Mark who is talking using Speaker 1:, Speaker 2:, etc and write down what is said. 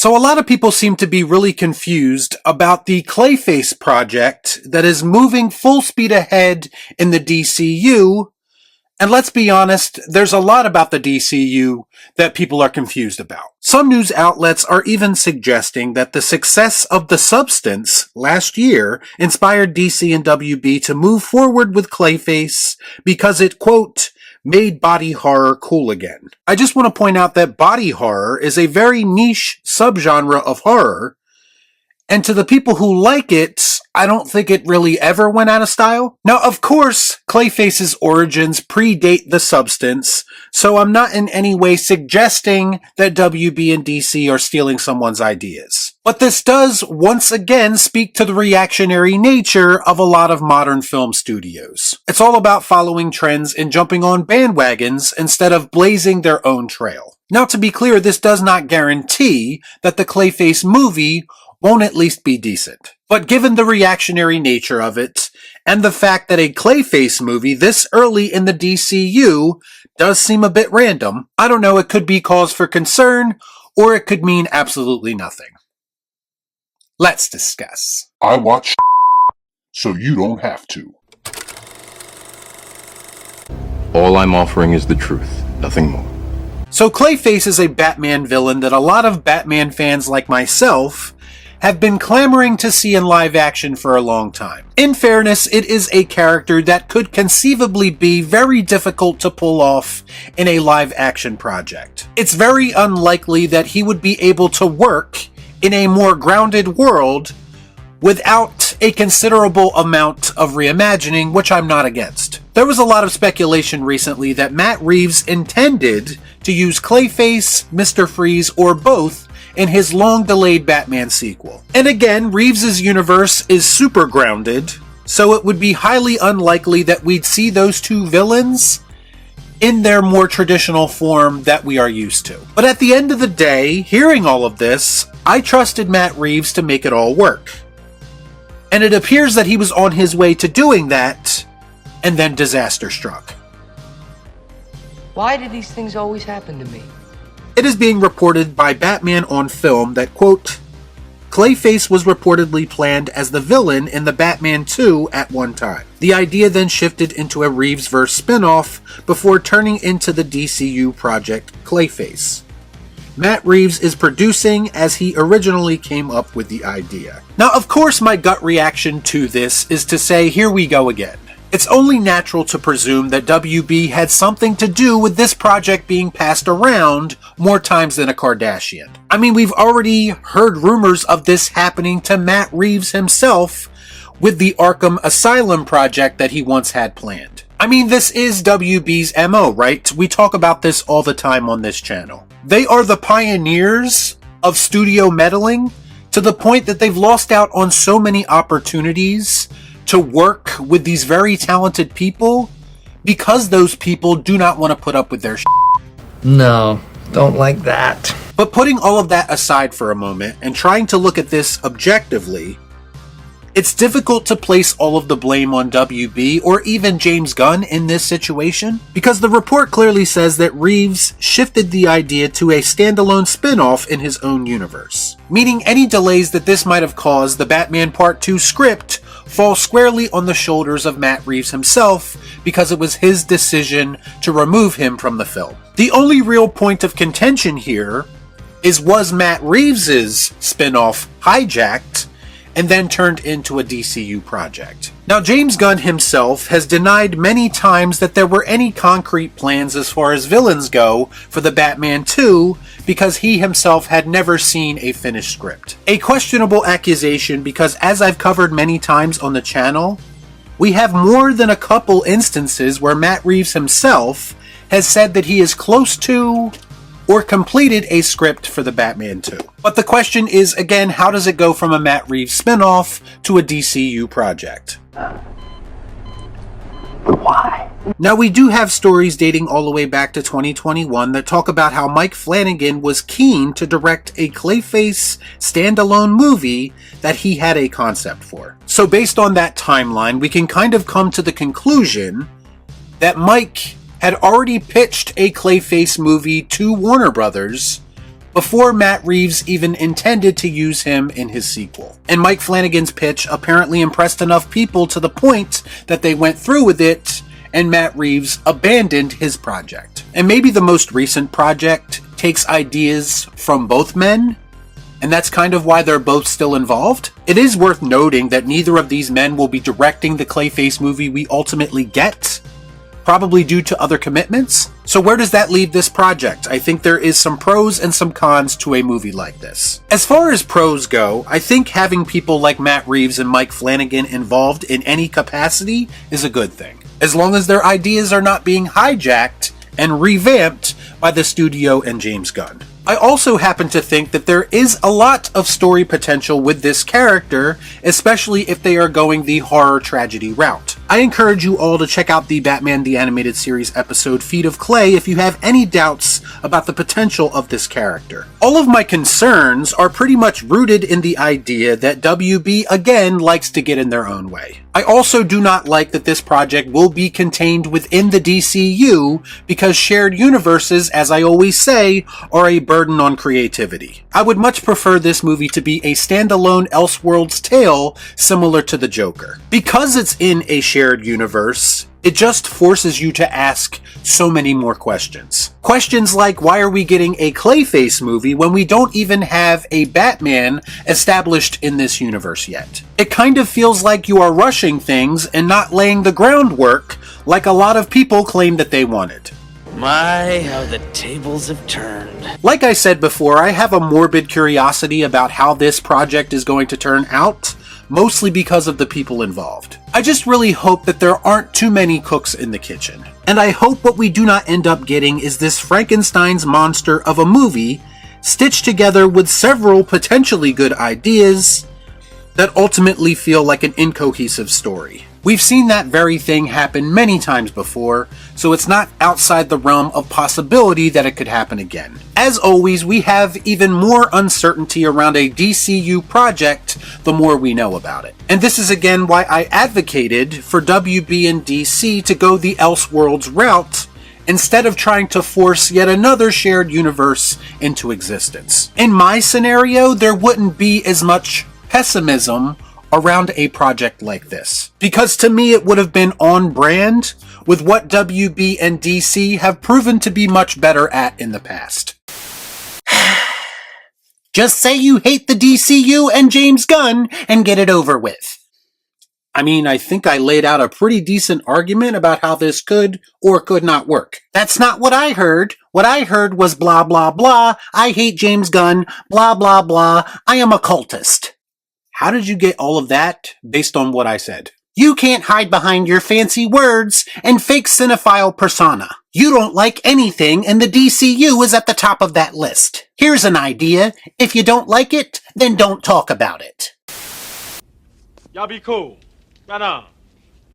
Speaker 1: So a lot of people seem to be really confused about the Clayface project that is moving full speed ahead in the DCU. And let's be honest, there's a lot about the DCU that people are confused about. Some news outlets are even suggesting that the success of The Substance last year inspired DC and WB to move forward with Clayface because it, quote, made body horror cool again. I just want to point out that body horror is a very niche subgenre of horror, and to the people who like it, I don't think it really ever went out of style. Now, of course, Clayface's origins predate The Substance, so I'm not in any way suggesting that WB and DC are stealing someone's ideas. But this does once again speak to the reactionary nature of a lot of modern film studios. It's all about following trends and jumping on bandwagons instead of blazing their own trail. Now, to be clear, this does not guarantee that the Clayface movie won't at least be decent. But given the reactionary nature of it, and the fact that a Clayface movie this early in the DCU does seem a bit random, I don't know, it could be cause for concern, or it could mean absolutely nothing. Let's discuss.
Speaker 2: I watch so you don't have to.
Speaker 3: All I'm offering is the truth, nothing more.
Speaker 1: So Clayface is a Batman villain that a lot of Batman fans like myself have been clamoring to see in live action for a long time. In fairness, it is a character that could conceivably be very difficult to pull off in a live action project. It's very unlikely that he would be able to work in a more grounded world without a considerable amount of reimagining, which I'm not against. There was a lot of speculation recently that Matt Reeves intended to use Clayface, Mr. Freeze, or both in his long-delayed Batman sequel. And again, Reeves' universe is super grounded, so it would be highly unlikely that we'd see those two villains in their more traditional form that we are used to. But at the end of the day, hearing all of this, I trusted Matt Reeves to make it all work. And it appears that he was on his way to doing that, and then disaster struck.
Speaker 4: Why do these things always happen to me?
Speaker 1: It is being reported by Batman on Film that, quote, Clayface was reportedly planned as the villain in the Batman 2 at one time. The idea then shifted into a Reeves-verse spin-off before turning into the DCU project Clayface. Matt Reeves is producing as he originally came up with the idea. Now, of course, my gut reaction to this is to say, here we go again. It's only natural to presume that WB had something to do with this project being passed around more times than a Kardashian. I mean, we've already heard rumors of this happening to Matt Reeves himself with the Arkham Asylum project that he once had planned. I mean, this is WB's MO, right? We talk about this all the time on this channel. They are the pioneers of studio meddling to the point that they've lost out on so many opportunities to work with these very talented people because those people do not want to put up with their shit.
Speaker 5: No, don't like that.
Speaker 1: But putting all of that aside for a moment and trying to look at this objectively, it's difficult to place all of the blame on WB or even James Gunn in this situation, because the report clearly says that Reeves shifted the idea to a standalone spin-off in his own universe, meaning any delays that this might have caused the Batman Part 2 script fall squarely on the shoulders of Matt Reeves himself because it was his decision to remove him from the film. The only real point of contention here is, was Matt Reeves' spin-off hijacked and then turned into a DCU project? Now, James Gunn himself has denied many times that there were any concrete plans as far as villains go for the Batman 2 because he himself had never seen a finished script. A questionable accusation because, as I've covered many times on the channel, we have more than a couple instances where Matt Reeves himself has said that he is close to or completed a script for the Batman 2. But the question is, again, how does it go from a Matt Reeves spin-off to a DCU project?
Speaker 5: Why?
Speaker 1: Now, we do have stories dating all the way back to 2021 that talk about how Mike Flanagan was keen to direct a Clayface standalone movie that he had a concept for. So based on that timeline, we can kind of come to the conclusion that Mike had already pitched a Clayface movie to Warner Brothers before Matt Reeves even intended to use him in his sequel. And Mike Flanagan's pitch apparently impressed enough people to the point that they went through with it, and Matt Reeves abandoned his project. And maybe the most recent project takes ideas from both men, and that's kind of why they're both still involved. It is worth noting that neither of these men will be directing the Clayface movie we ultimately get, probably due to other commitments. So where does that leave this project? I think there is some pros and some cons to a movie like this. As far as pros go, I think having people like Matt Reeves and Mike Flanagan involved in any capacity is a good thing, as long as their ideas are not being hijacked and revamped by the studio and James Gunn. I also happen to think that there is a lot of story potential with this character, especially if they are going the horror tragedy route. I encourage you all to check out the Batman the Animated Series episode Feet of Clay if you have any doubts about the potential of this character. All of my concerns are pretty much rooted in the idea that WB again likes to get in their own way. I also do not like that this project will be contained within the DCU because shared universes, as I always say, are a burden on creativity. I would much prefer this movie to be a standalone Elseworlds tale similar to the Joker. Because it's in a shared universe, it just forces you to ask so many more questions. Questions like, why are we getting a Clayface movie when we don't even have a Batman established in this universe yet? It kind of feels like you are rushing things and not laying the groundwork like a lot of people claim that they wanted.
Speaker 6: My, how the tables have turned.
Speaker 1: Like I said before, I have a morbid curiosity about how this project is going to turn out, mostly because of the people involved. I just really hope that there aren't too many cooks in the kitchen. And I hope what we do not end up getting is this Frankenstein's monster of a movie stitched together with several potentially good ideas that ultimately feel like an incohesive story. We've seen that very thing happen many times before, so it's not outside the realm of possibility that it could happen again. As always, we have even more uncertainty around a DCU project the more we know about it. And this is again why I advocated for WB and DC to go the Elseworlds route instead of trying to force yet another shared universe into existence. In my scenario, there wouldn't be as much pessimism around a project like this, because to me it would have been on brand with what WB and DC have proven to be much better at in the past. Just say you hate the DCU and James Gunn and get it over with. I mean, I think I laid out a pretty decent argument about how this could or could not work. That's not what I heard. What I heard was blah blah blah, I hate James Gunn, blah blah blah, I am a cultist. How did you get all of that based on what I said? You can't hide behind your fancy words and fake cinephile persona. You don't like anything, and the DCU is at the top of that list. Here's an idea. If you don't like it, then don't talk about it.
Speaker 7: Y'all be cool. Right on.